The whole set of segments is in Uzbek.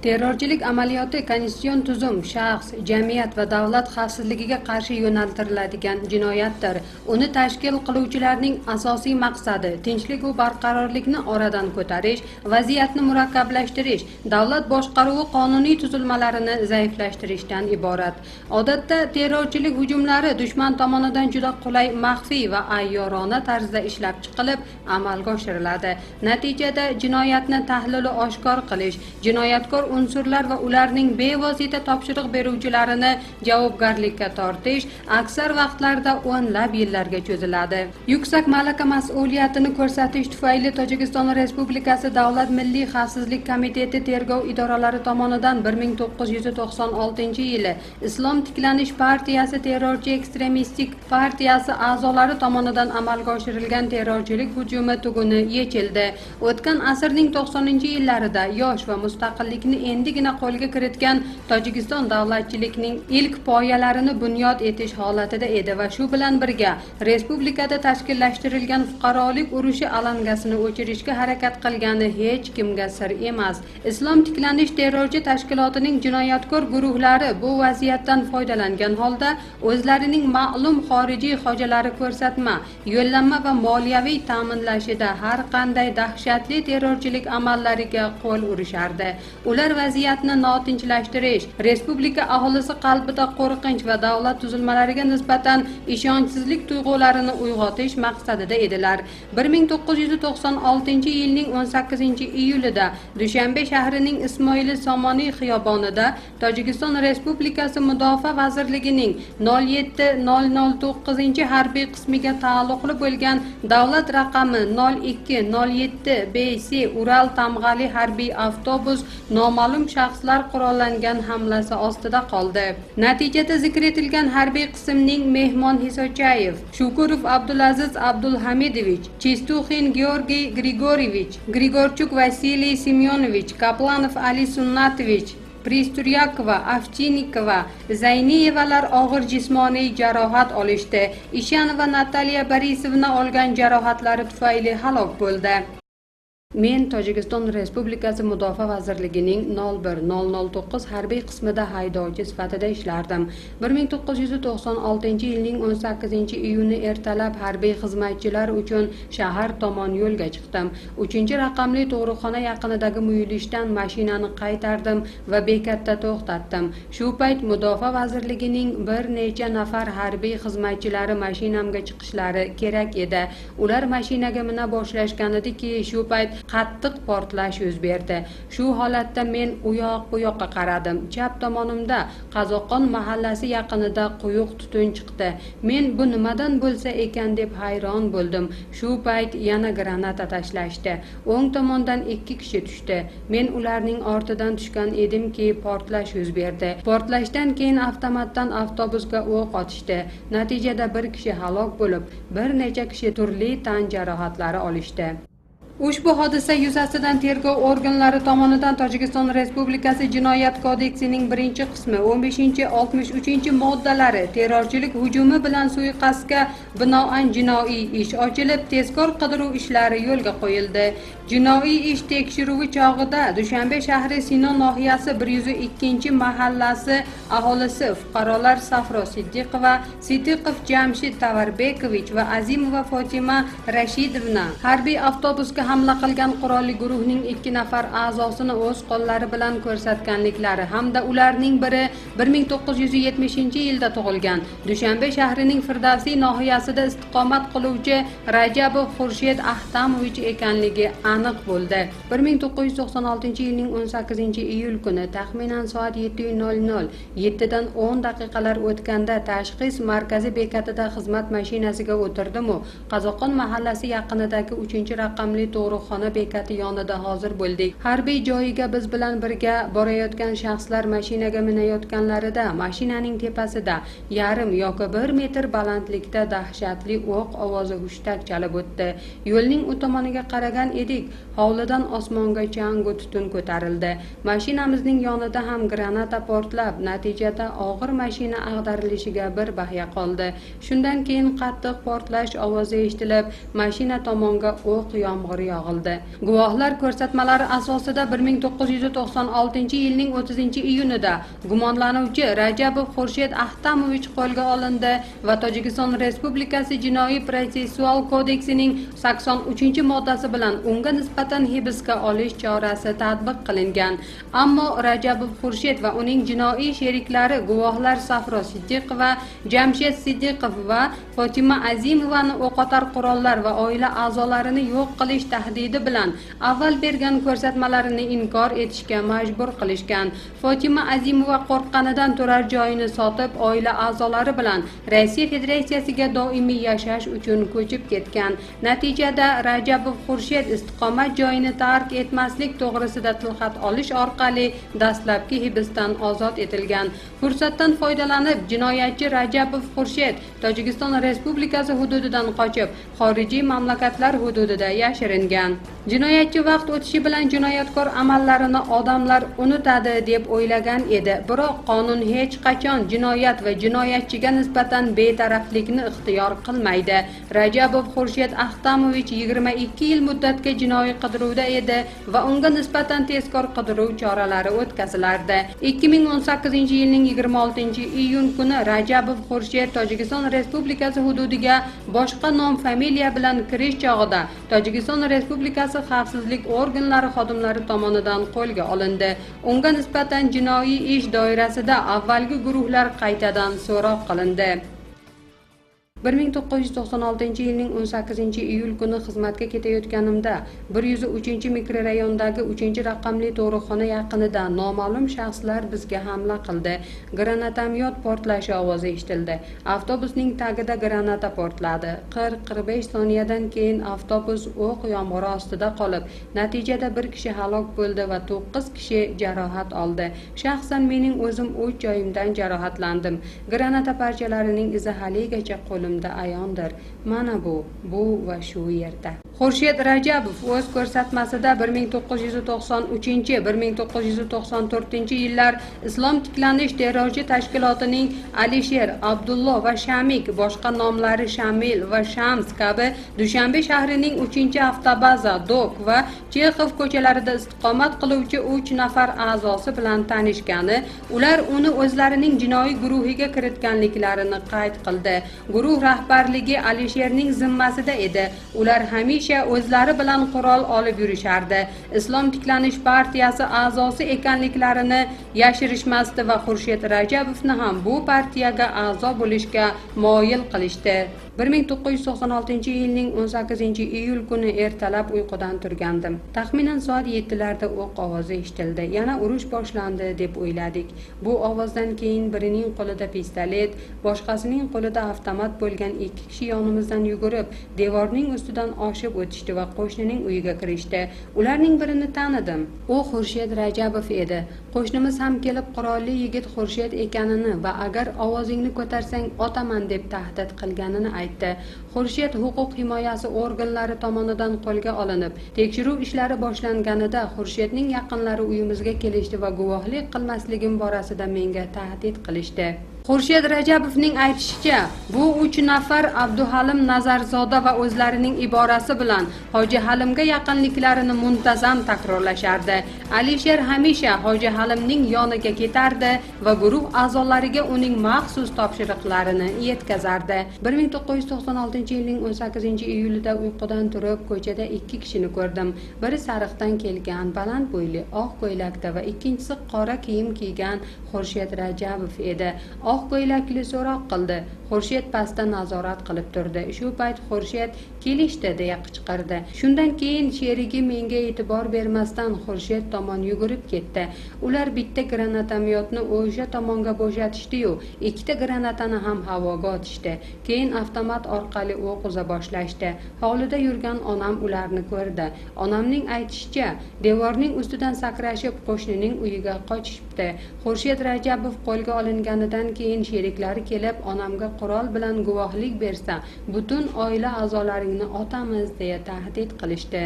Terrorchilik amaliyoti konstitutsion tuzum, shaxs, jamiyat va davlat xavfsizligiga qarshi yo'naltiriladigan jinoyatdir. Uni tashkil qiluvchilarning asosiy maqsadi tinchlik va barqarorlikni oradan ko'tarish, vaziyatni murakkablashtirish, davlat boshqaruvi qonuniy tuzilmalarini zaiflashtirishdan iborat. Odatda terrorchilik hujumlari dushman tomonidan juda qulay, maxfiy va ayyorona tarzda ishlab chiqilib, amalga oshiriladi. Natijada jinoyatni tahlili oshkor qilish, jinoyatkor unsurlar va ularning bevosita topshiriq beruvchilarini javobgarlikka tortish aksar vaqtlarda o'nlab yillarga cho'ziladi. Yuksak malaka mas'uliyatini ko'rsatish tufayli Tojikiston Respublikasi Davlat Milliy xavfsizlik komiteti tergov idoralari tomonidan 1996-yili Islom tiklanish partiyasi terrorchi ekstremistik partiyasi a'zolari tomonidan amalga oshirilgan terrorchilik hujumi tuguni yechildi. O'tgan asrning 90-yillarida yosh va mustaqillikni endigina qo'lga kiritgan Tojikiston davlatchilikning ilk poyalarini bunyod etish holatida edi va shu bilan birga respublikada tashkillashtirilgan fuqarolik urushi alangasini o'chirishga harakat qilgani hech kimga sir emas. Islom tiklanish terrorchi tashkilotining jinoyatkor guruhlari bu vaziyatdan foydalangan holda o'zlarining ma'lum xorijiy hojalari ko'rsatma, yo'llanma va moliyaviy ta'minlashida har qanday dahshatli terrorchilik amallariga qo'l urishardi. Ular vaziyatni notinchlashtirish, respublika aholisi qalbida qo'rqinch va davlat tuzilmalariga nisbatan ishonchsizlik tuyg'ularini uyg'otish maqsadida edilar. 1996-yilning 18-iyulida Dushanbe shahrining Ismoili Somoniy xiyobonida Tojikiston Respublikasi Mudofaa vazirligining 07-009 harbiy qismiga taalluqli bo'lgan davlat raqami 0207 BC Ural tamg'ali harbiy avtobus noma'lum shaxslar qurollangan hamlasi ostida qoldi. Natijada zikr etilgan harbiy qismning Mehmon Hisochayev, Shukurov Abdulaziz Abdulhamidovich, Chistuxin Georgiy Grigoryevich, Grigorchuk Vasiliy Semyonovich, Kaplanov Ali Sunnatovich, Pristuryakova, Avchinikova, Zayniyevalar og'ir jismoniy jarohat olishdi. Ishanova Nataliya Borisovna olgan jarohatlari tufayli halok bo'ldi. Men Tojikiston Respublikasi Mudofaa vazirligining 01009 harbiy qismida haydovchi sifatida ishlardim. 1996-yilning 18-iyuni ertalab harbiy xizmatchilar uchun shahar tomon yo'lga chiqdim. 3-raqamli tug'ruqxona yaqinidagi muyulishdan mashinani qaytardim va bekatda to'xtatdim. Shu payt Mudofaa vazirligining bir necha nafar harbiy xizmatchilari mashinamga chiqishlari kerak edi. Ular mashinaga mina boshlashganidiki, shu payt qattiq portlash yuz berdi. Shu holatda men u yoqqa qaradim. Chap tomonimda Qazoqon mahallasi yaqinida quyuq tutun chiqdi. Men bu nimadan bo'lsa ekan deb hayron bo'ldim. Shu payt yana granata tashlashdi. O'ng tomondan 2 kishi tushdi. Men ularning ortidan tushgan edimki, portlash yuz berdi. Portlashdan keyin avtomatdan avtobusga o'q otishdi. Natijada bir kishi halok bo'lib, bir necha kishi turli tan jarohatlari olishdi. Ushbu hodisa yuzasidan tergov organlari tomonidan Tojikiston Respublikasi Jinoyat kodeksining 1-qismi 15-63-moddalari terrorchilik hujumi bilan suiqasdga binoan jinoiy ish ochilib, tezkor qidiruv ishlari yo'lga qo'yildi. Jinoiy ish tekshiruvi chog'ida Dushanbe shahri Sino nohiyasi 102-mahallasi aholisi fuqarolar Safro Siddiqova, Siddiqov Jamshid Tavarbekovich va Azimova Fotima Rashidovna harbiy avtobusga hamla qilgan qurolli guruhning 2 nafar a'zosini o'z qo'llari bilan ko'rsatganliklari hamda ularning biri 1970-yilda tug'ilgan Dushanbe shahrining Firdavsiy nohiyasida istiqomat qiluvchi Rajabov Xurshid Ahtamovich ekanligi aniq bo'ldi. 1996-yilning 18-iyul kuni taxminan soat 7:00 7dan 10 daqiqalar o'tganda tashxis markazi bekatida xizmat mashinasiga o'tirdim-u, Qazoqon mahallasi yaqinidagi 3-raqamli tug'ruqxona bekati yonida hozir bo'ldik. Harbiy joyiga biz bilan birga borayotgan shaxslar mashinaga minayotganlarida mashinaning tepasida yarim yoki 1 metr balandlikda dahshatli o'q ovozi hushtak chalib o'tdi. Yo'lning u tomoniga qaragan edik. Hovlidan osmonga changu tutun ko'tarildi. Mashinamizning yonida ham granata portlab, natijada og'ir mashina ag'darilishiga bir bahya qoldi. Shundan keyin qattiq portlash ovozi eshitilib, mashina tomonga o'q yomg'iri yog'ildi. Guvohlar ko'rsatmalari asosida 1996-yilning 30-iyunida gumonlanuvchi Rajabov Xurshid Ahtamovich qo'lga olindi va Tojikiston Respublikasi Jinoiy-protsessual kodeksining 83-moddasi bilan unga nisbatan hibsga olish chorasi tatbiq qilingan. Ammo Rajabov Xurshid va uning jinoiy sheriklari guvohlar Safro Siddiqova, Jamshid Siddiqov va Fotima Azimovani o'qotar qurollar va oila a'zolarini yo'q qilish tahdidi bilan avval bergan ko'rsatmalarini inkor etishga majbur qilishgan. Fotima Azimova qo'rqqanidan turar joyini sotib, oila a'zolari bilan Rossiya Federatsiyasiga doimiy yashash uchun ko'chib ketgan. Natijada Rajabov Xurshid istiqomat joyini tark etmaslik to'g'risida tilxat olish orqali dastlabki hibsdan ozod etilgan. Fursatdan foydalanib, jinoyatchi Rajabov Xurshid Tojikiston Respublikasi hududidan qochib, xorijiy mamlakatlar hududida yashiringan. Jinoyatchi vaqt o'tishi bilan jinoyatkor amallarini odamlar unutadi deb o'ylagan edi. Biroq qonun hech qachon jinoyat va jinoyatchiga nisbatan betaraflikni ixtiyor qilmaydi. Rajabov Xurshid Ahtamovich 22 yil muddatga jinoiy qidiruvda edi va unga nisbatan tezkor qidiruv choralari o'tkazilardi. 2018-yilning 26-iyun kuni Rajabov Xurshid Tojikiston Respublikasi hududiga boshqa nom-familiya bilan kirish chog'ida Tojikiston Respublikasi xavfsizlik organlari xodimlari tomonidan qo'lga olindi. Unga nisbatan jinoiy ish doirasida avvalgi guruhlar qaytadan so'roq qilindi. 1996-yilning 18-iyul kuni xizmatga ketayotganimda 103-mikrorayondagi 3-raqamli tug'ruqxona yaqinida noma'lum shaxslar bizga hamla qildi. Granatomyot portlashi ovozi eshitildi. Avtobusning tagida granata portladi. 40-45 soniyadan keyin avtobus o'q yomg'iri ostida qolib, natijada bir kishi halok bo'ldi va 9 kishi jarohat oldi. Shaxsan mening o'zim o'z joyimdan jarohatlandim. Granata parchalarining izi haligacha qo'limda ayondir. Mana bu va shu yerda. Xurshid Rajabov o'z ko'rsatmasida 1993-1994-yillar Islom tiklanish terrorchi tashkilotining Alisher, Abdullo va Shamik, boshqa nomlari Shamil va Shams kabi Dushanbe shahrining 3-avtobaza, Dok va Chexov ko'chalarida istiqomat qiluvchi 3 nafar a'zosi bilan tanishgani, ular uni o'zlarining jinoiy guruhiga kiritganliklarini qayd qildi. Guruh rahbarligi Alisherning zimmasida edi. Ular hamisha o'zlari bilan qurol olib yurishardi. Islom tiklanish partiyasi a'zosi ekanliklarini yashirishmasdi va Xurshid Rajabovni ham bu partiyaga a'zo bo'lishga moyil qilishdi. 1996-yilning 18-iyul kuni ertalab uyqudan turgandim. Taxminan soat 7larda o'q ovozi eshitildi. Yana urush boshlandi deb o'yladik. Bu ovozdan keyin birining qo'lida pistolet, boshqasining qo'lida avtomat bo'lgan 2 kishi yonimizdan yugurib, devorning ustidan oshib o'tishdi va qo'shnining uyiga kirishdi. Ularning birini tanidim. U Xurshid Rajabov edi. Qo'shnimiz ham kelib qurolli yigit Xurshid ekanini va agar ovozingni ko'tarsang otaman deb tahdid qilganini aytdi. Xurshid huquq himoyasi organlari tomonidan qo'lga olinib, tekshiruv ishlari boshlanganida Xurshidning yaqinlari uyimizga kelishdi va guvohlik qilmasligim borasida menga tahdid qilishdi. Xurshid Rajabovning aytishicha, bu 3 nafar Abduhalim Nazarzoda va o'zlarining iborasi bilan Hoji Halimga yaqinliklarini muntazam takrorlashardi. Alisher hamisha Hoji Halimning yoniga ketardi va guruh a'zolariga uning maxsus topshiriqlarini yetkazardi. 1996-yilning 18-iyulida uyqudan turib, ko'chada 2 kishini ko'rdim. Biri sariqdan kelgan, baland bo'yli, oq ko'ylakda va ikkinchisi qora kiyim kiygan Xurshid Rajabov edi. Oq ko'ylakli so'roq qildi. Xurshid pastda nazorat qilib turdi. Shu payt Xurshid kelishdi deya qichqirdi. Shundan keyin sherigi menga e'tibor bermasdan Xurshid tomon yugurib ketdi. Ular bitta granatomyotni o'sha tomonga bo'shatishdi-yu, 2 ta granatani ham havoga otishdi. Keyin avtomat orqali o'q uza boshlashdi. Hovlida yurgan onam ularni ko'rdi. Onamning aytishicha, devorning ustidan sakrashib qo'shnining uyiga qochishibdi. Xurshid Rajabov qo'lga olinganidan keyin sheriklari kelib, onamga qurol bilan guvohlik bersa, butun oila a'zolaringni otamiz deya tahdid qilishdi.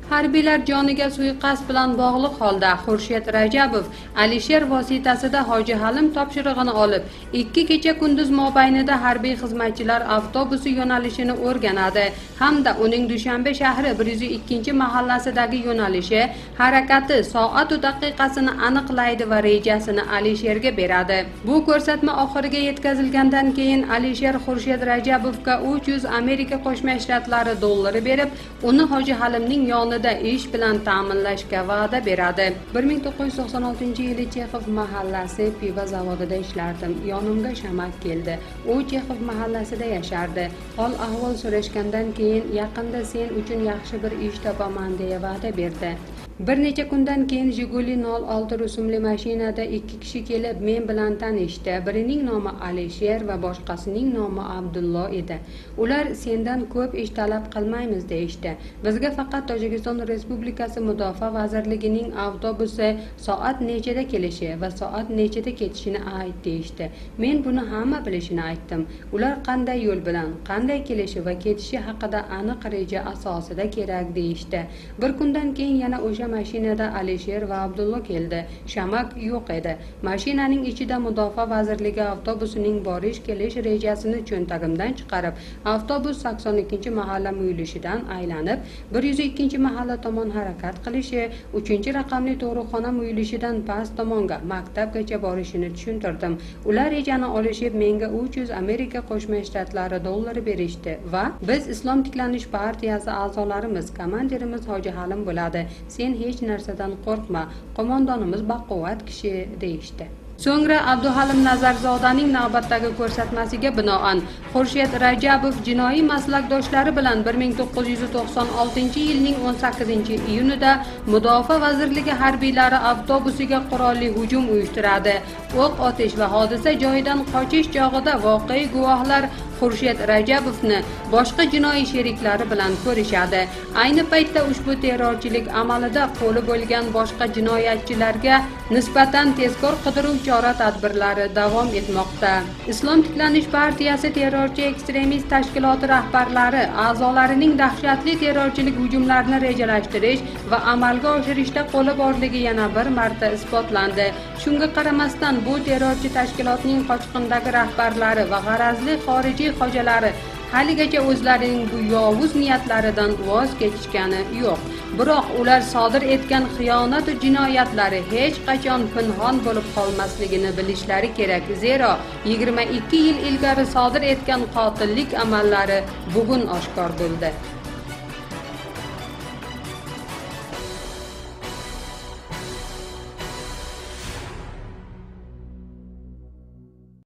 Harbiylar joniga suiqasd bilan bog'liq holda Xurshid Rajabov Alisher vositasida Hoji Halim topshirig'ini olib, 2 kecha kunduz mobaynida harbiy xizmatchilar avtobusi yo'nalishini o'rganadi hamda uning Dushanbe shahri 102-mahallasidagi yo'nalishi, harakati, soat va daqiqasini aniqlaydi va rejasini Alisherga beradi. Bu ko'rsatma oxiriga yetkazilgandan keyin Alisher Xurshid Rajabovga 300 Amerika Qo'shma Shtatlari dollari berib, uni Hoji Halimning yonida ish bilan ta'minlashga va'da beradi. 1996-yili Chexov mahallasi pivo zavodida ishlardim. Yonimga Shamak keldi. U Chexov mahallasida yashardi. Hol ahvol so'rashgandan keyin yaqinda sen uchun yaxshi bir ish topaman deya va'da berdi. Bir necha kundan keyin Jiguli 06 rusumli mashinada 2 kishi kelib men bilan tanishdi. Birining nomi Alisher va boshqasining nomi Abdullo edi. Ular sendan ko'p ish talab qilmaymiz deyishdi. Bizga faqat Tojikiston Respublikasi Mudofaa vazirligining avtobusi soat nechada kelishi va soat nechada ketishini ayt deyishdi. Men buni hamma bilishini aytdim. Ular qanday yo'l bilan, qanday kelishi va ketishi haqida aniq reja asosida kerak deyishdi. Bir kundan keyin yana o'sha mashinada Alisher va Abdullo keldi. Shamak yo'q edi. Mashinaning ichida Mudofaa vazirligi avtobusining borish-kelish rejasini cho'ntagimdan chiqarib, avtobus 82-mahalla muyulishidan aylanib, 102-mahalla tomon harakat qilishi, 3-raqamli tug'ruqxona muyulishidan past tomonga maktabgacha borishini tushuntirdim. Ular rejani olishib, menga 300 Amerika Qo'shma Shtatlari dollari berishdi va biz Islom tiklanish partiyasi a'zolarimiz, komandirimiz Hoji Halim bo'ladi. Sen hech narsadan qo'rqma, qo'mondonimiz baquvvat kishi deyishdi. So'ngra Abduhalim Nazarzodaning navbatdagi ko'rsatmasiga binoan Xurshid Rajabov jinoiy maslakdoshlari bilan 1996-yilning 18-iyunida Mudofaa vazirligi harbiylari avtobusiga qurolli hujum uyushtiradi. O'q otish va hodisa joyidan qochish chog'ida voqea guvohlar Xurshid Rajabovni boshqa jinoiy sheriklari bilan ko'rishadi. Ayni paytda ushbu terrorchilik amalida qo'li bo'lgan boshqa jinoyatchilarga nisbatan tezkor qidiruv chora-tadbirlari davom etmoqda. Islom tiklanish partiyasi terrorchi ekstremist tashkiloti rahbarlari a'zolarining dahshatli terrorchilik hujumlarini rejalashtirish va amalga oshirishda qo'li borligi yana bir marta isbotlandi. Shunga qaramasdan bu terrorchi tashkilotning qochqindagi rahbarlari va g'arazli xorijiy hojalari haligacha o'zlarining bu yovuz niyatlaridan voz kechishgani yo'q. Biroq ular sodir etgan xiyonat va jinoyatlari hech qachon pinhon bo'lib qolmasligini bilishlari kerak. Zero 22 yil ilgari sodir etgan qotillik amallari bugun oshkor bo'ldi.